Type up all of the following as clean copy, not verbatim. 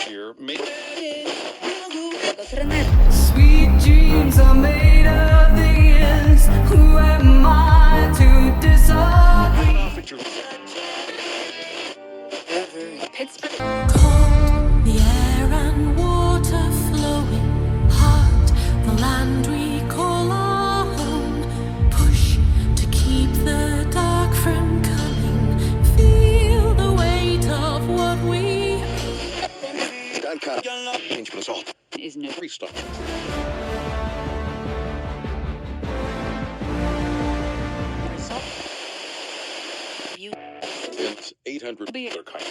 Aesir may... Sweet dreams are made of these. Who am I to disagree? Cold, the air and water flowing. Heart, the land we call our home. Push to keep the dark from coming. Feel the weight of what we... Is no restart. It's 800 the other kind.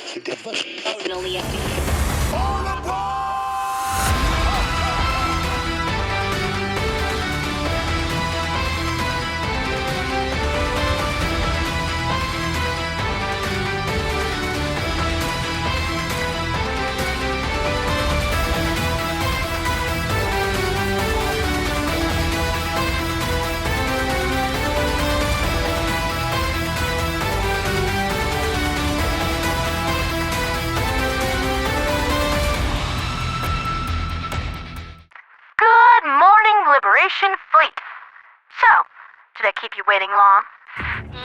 Liberation Fleet. So, did I keep you waiting long?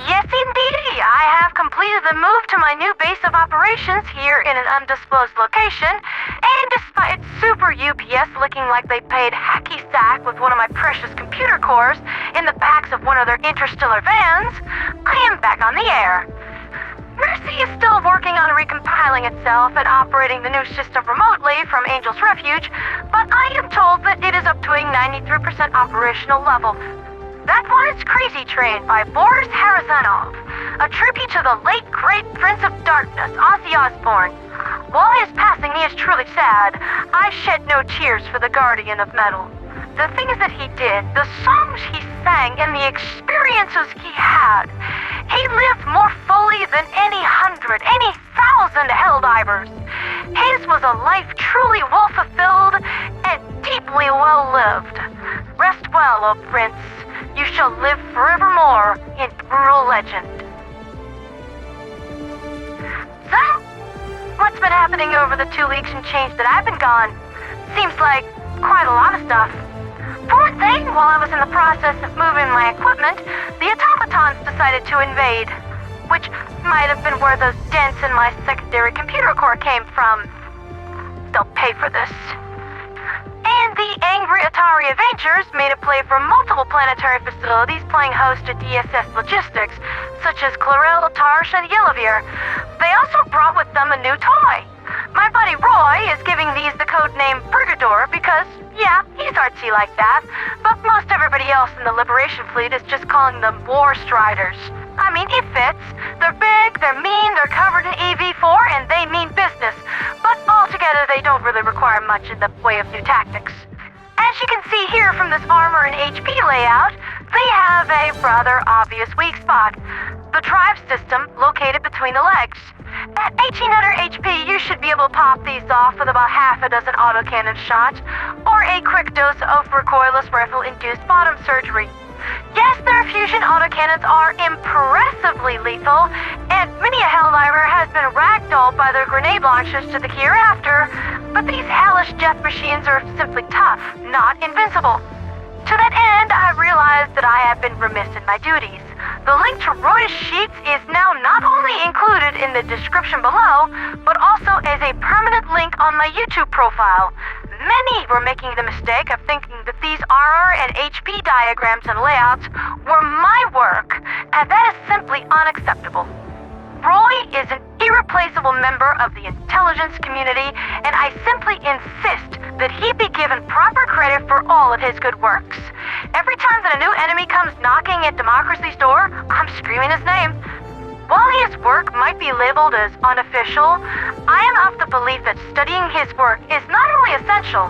Yes, indeedy. I have completed the move to my new base of operations here in an undisclosed location, and despite Super UPS looking like they paid hacky sack with one of my precious computer cores in the backs of one of their interstellar vans, I am back on the air. Mercy is still working on recompiling itself and operating the new system remotely from Angel's Refuge, but I am told that it is up to a 93% operational level. That was Crazy Train by Boris Harazanov, a tribute to the late great Prince of Darkness, Ozzy Osbourne. While his passing is truly sad, I shed no tears for the Guardian of Metal. The things that he did, the songs he sang, and the experiences he had, he lived more fully than any 100, any 1,000 Helldivers. His was a life truly well-fulfilled and deeply well-lived. Rest well, O Prince. You shall live forevermore in brutal legend. So, what's been happening over the 2 weeks and change that I've been gone? Seems like quite a lot of stuff. For one thing, while I was in the process of moving my equipment, the automatons decided to invade, which might have been where those dents in my secondary computer core came from. They'll pay for this. And the angry Atari Avengers made a play for multiple planetary facilities playing host to DSS logistics, such as Claorell, Tarsh, and Yellowveer. They also brought with them a new toy. My buddy Roy is giving these the code name Purgador because, yeah, he's artsy like that, but most everybody else in the Liberation Fleet is just calling them War Striders. I mean, it fits. They're big, they're mean, they're covered in EV4, and they mean business. But altogether, they don't really require much in the way of new tactics. As you can see here from this armor and HP layout, they have a rather obvious weak spot. The drive system located between the legs. At 1800 HP, you should be able to pop these off with about half a dozen autocannon shots, or a quick dose of recoilless rifle-induced bottom surgery. Yes, their fusion autocannons are impressively lethal, and many a Helldiver has been ragdolled by their grenade launchers to the hereafter, but these hellish death machines are simply tough, not invincible. To that end, I realized that I have been remiss in my duties. The link to Roy's sheets is now not only included in the description below, but also as a permanent link on my YouTube profile. Many were making the mistake of thinking that these RR and HP diagrams and layouts were my work, and that is simply unacceptable. Roy is an irreplaceable member of the intelligence community, and I simply insist that he be given proper credit for all of his good works. Every time that a new enemy comes knocking at democracy's door, I'm screaming his name. While his work might be labeled as unofficial, I am of the belief that studying his work is not only essential,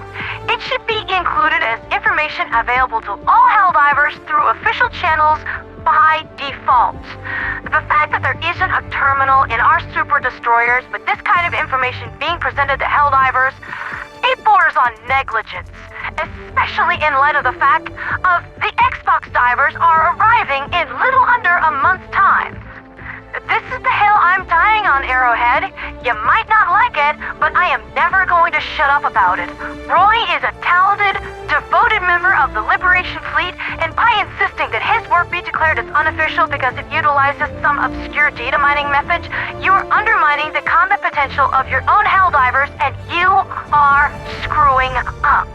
it should be included as information available to all Helldivers through official channels by default. The fact that there isn't a terminal in our super destroyers with this kind of information being presented to Helldivers, it borders on negligence, especially in light of the fact of the Xbox divers are arriving in little under a month's time. This is the hill I'm dying on, Arrowhead. You might not like it, it, but I am never going to shut up about it. Roy is a talented, devoted member of the Liberation Fleet, and by insisting that his work be declared as unofficial because it utilizes some obscure data mining method, you are undermining the combat potential of your own Helldivers, and you are screwing up.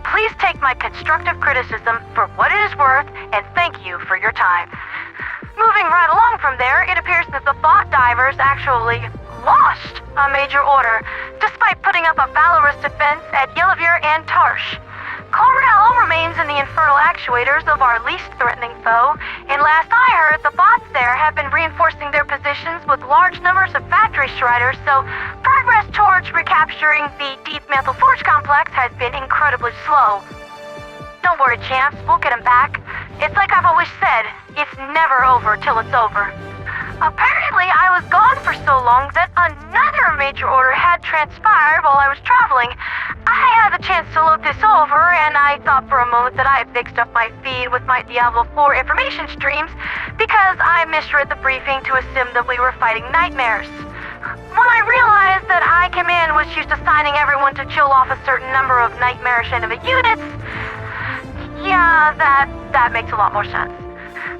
Please take my constructive criticism for what it is worth, and thank you for your time. Moving right along from there, it appears that the bot divers actually lost a major order, despite putting up a valorous defense at Yellowveer and Tarsh. Claorell remains in the infernal actuators of our least threatening foe, and last I heard, the bots there have been reinforcing their positions with large numbers of factory striders, so progress towards recapturing the Deep Mantle Forge complex has been incredibly slow. Don't worry, champs, we'll get him back. It's like I've always said, it's never over till it's over. Apparently, I was gone for so long that another major order had transpired while I was traveling. I had the chance to look this over, and I thought for a moment that I had fixed up my feed with my Diablo 4 information streams because I misread the briefing to assume that we were fighting nightmares. When I realized that High Command was used to signing everyone to chill off a certain number of nightmarish enemy units, yeah, that makes a lot more sense.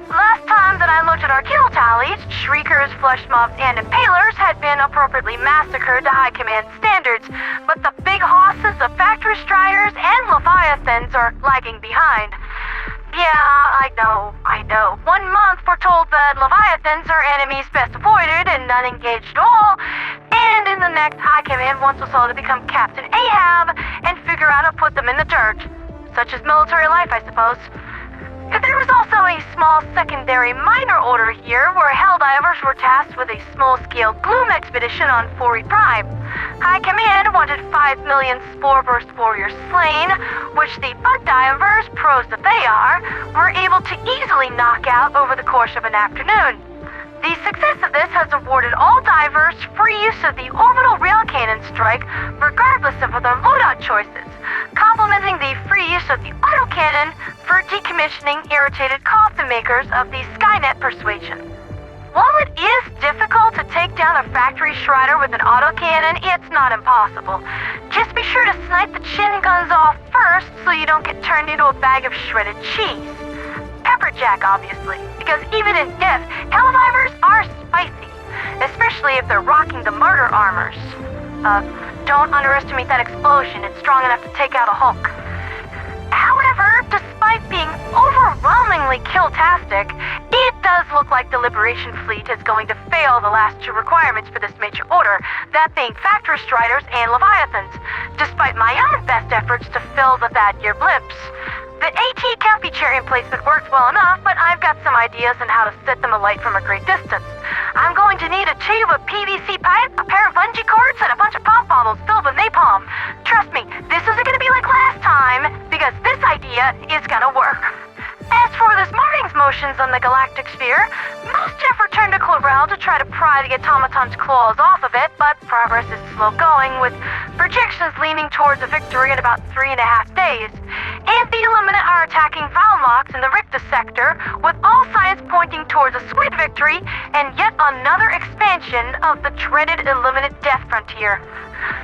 Last time that I looked at our kill tallies, Shriekers, Flesh Mobs, and Impalers had been appropriately massacred to High Command standards, but the big hosses of Factory Striders and Leviathans are lagging behind. Yeah, I know. 1 month we're told that Leviathans are enemies best avoided and none engaged at all, and in the next High Command wants us all to become Captain Ahab and figure out how to put them in the dirt. Such as military life, I suppose. There was also a small secondary minor order here where Helldivers were tasked with a small-scale gloom expedition on Fori Prime. High Command wanted 5 million Spore-Burst warriors slain, which the Bug Divers, pros that they are, were able to easily knock out over the course of an afternoon. The success of this has awarded all divers free use of the orbital rail cannon strike, regardless of their loadout choices, complementing the free use of the autocannon for decommissioning irritated coffin makers of the Skynet persuasion. While it is difficult to take down a factory shredder with an autocannon, it's not impossible. Just be sure to snipe the chin guns off first so you don't get turned into a bag of shredded cheese. Pepperjack, obviously, because even in death, Helldivers are spicy, especially if they're rocking the martyr armors. Don't underestimate that explosion, it's strong enough to take out a Hulk. However, despite being overwhelmingly kill-tastic, it does look like the Liberation Fleet is going to fail the last 2 requirements for this major order, that being Factory Striders and Leviathans, despite my own best efforts to fill the That Year blips. The AT Comfy chair emplacement worked well enough, but I've got some ideas on how to set them alight from a great distance. I'm going to need a tube of PVC pipe, a pair of bungee cords, and a bunch of pop bottles filled with napalm. Trust me, this isn't going to be like last time, because this idea is going to work. As for this morning's motions on the galactic sphere, most effort turned to Claorell to try to pry the automaton's claws off of it, but progress is slow going, with projections leaning towards a victory in about 3.5 days. And the Illuminate are attacking Valmox in the Rictus sector, with all signs pointing towards a squid victory and yet another expansion of the dreaded Illuminate death frontier.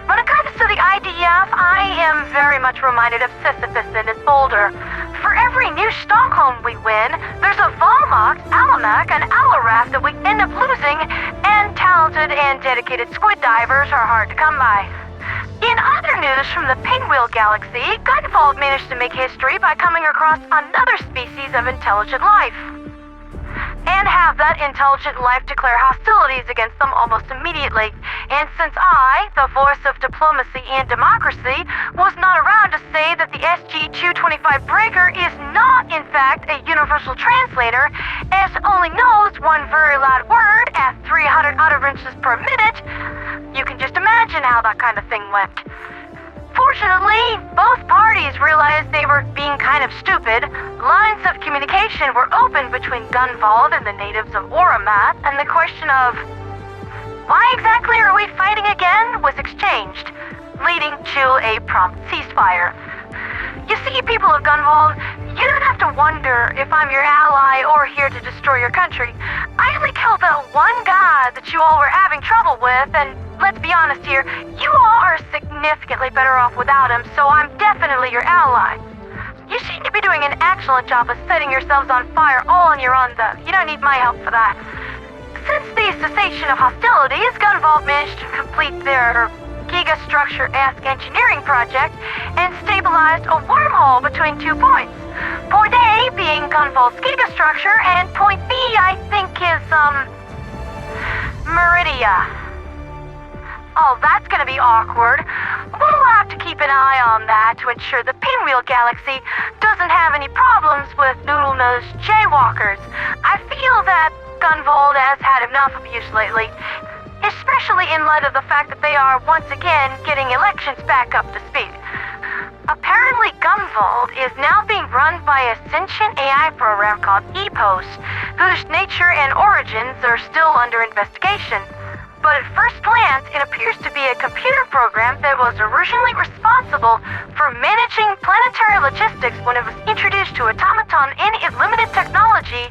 When it comes to the IDF, I am very much reminded of Sisyphus and his boulder. For every new Stockholm we win, there's a Valmox, Alamac, and Alarath that we end up losing, and talented and dedicated squid divers are hard to come by. In other news from the Pinwheel Galaxy, Gunvolt managed to make history by coming across another species of intelligent life, and have that intelligent life declare hostilities against them almost immediately. And since I, the voice of diplomacy and democracy, was not around to say that the SG-225 breaker is not, in fact, a universal translator, as only knows one very loud word at 300 utterances per minute, you can just imagine how that kind of thing went. Fortunately, both parties realized they were being kind of stupid. Lines of communication were open between Gunvolt and the natives of Oramat, and the question of why exactly are we fighting again was exchanged, leading to a prompt ceasefire. You see, people of Gunvolt, you don't have to wonder if I'm your ally or here to destroy your country. I only killed that one guy that you all were having trouble with, and let's be honest here, you all are significantly better off without him, so I'm definitely your ally. You seem to be doing an excellent job of setting yourselves on fire all on your own, though. You don't need my help for that. Since the cessation of hostilities, Gunvolt managed to complete their gigastructure-esque engineering project and stabilized a wormhole between 2 points. Point A being Gunvolt's gigastructure, and point B, I think, is, Meridia. Oh, that's gonna be awkward. We'll have to keep an eye on that to ensure the Pinwheel Galaxy doesn't have any problems with noodle-nosed jaywalkers. I feel that Gunvolt has had enough abuse lately, especially in light of the fact that they are once again getting elections back up to speed. Apparently Gunvolt is now being run by a sentient AI program called EPOS, whose nature and origins are still under investigation. But at first glance, it appears to be a computer program that was originally responsible for managing planetary logistics when it was introduced to Automaton in Illuminate technology,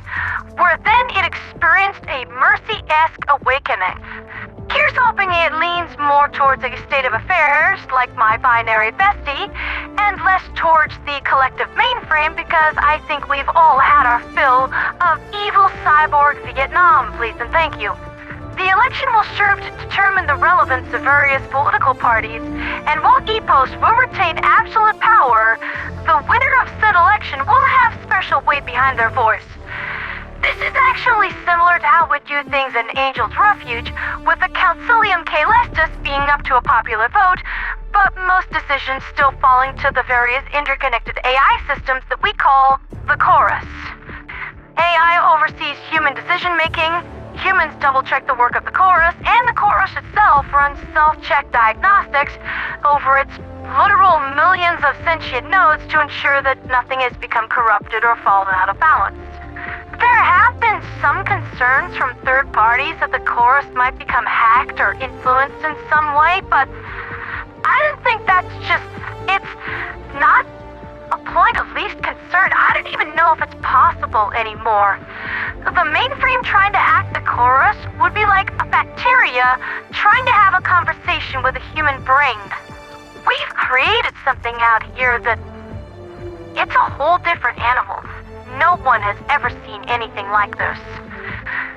where then it experienced a Mercy-esque awakening. Here's hoping it leans more towards a state of affairs, like my binary bestie, and less towards the collective mainframe, because I think we've all had our fill of evil cyborg Vietnam, please and thank you. The election will serve to determine the relevance of various political parties, and while EPOS will retain absolute power, the winner of said election will have special weight behind their voice. This is actually similar to how we do things in Angel's Refuge, with the Councilium Caelestis being up to a popular vote, but most decisions still falling to the various interconnected AI systems that we call the Chorus. AI oversees human decision-making, humans double-check the work of the Chorus, and the Chorus itself runs self-check diagnostics over its literal millions of sentient nodes to ensure that nothing has become corrupted or fallen out of balance. There have been some concerns from third parties that the Chorus might become hacked or influenced in some way, but I don't think that's it's not a point of least concern. I don't even know if it's possible anymore. The mainframe trying to hack the Chorus would be like a bacteria trying to have a conversation with a human brain. We've created something out here that it's a whole different animal. No one has ever seen anything like this.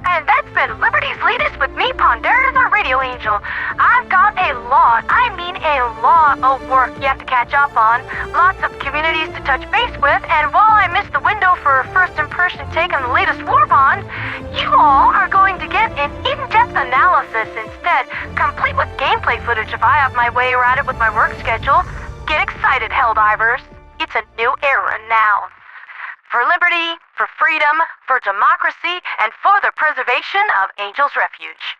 And that's been Liberty's Latest with me, Pandora, the Radio Angel. I've got a lot of work yet to catch up on, lots of communities to touch base with, and while I missed the window for a first impression take on the latest war bond, you all are going to get an in-depth analysis instead, complete with gameplay footage if I have my way around it with my work schedule. Get excited, Helldivers. It's a new era now. For liberty, for freedom, for democracy, and for the preservation of Angel's Refuge.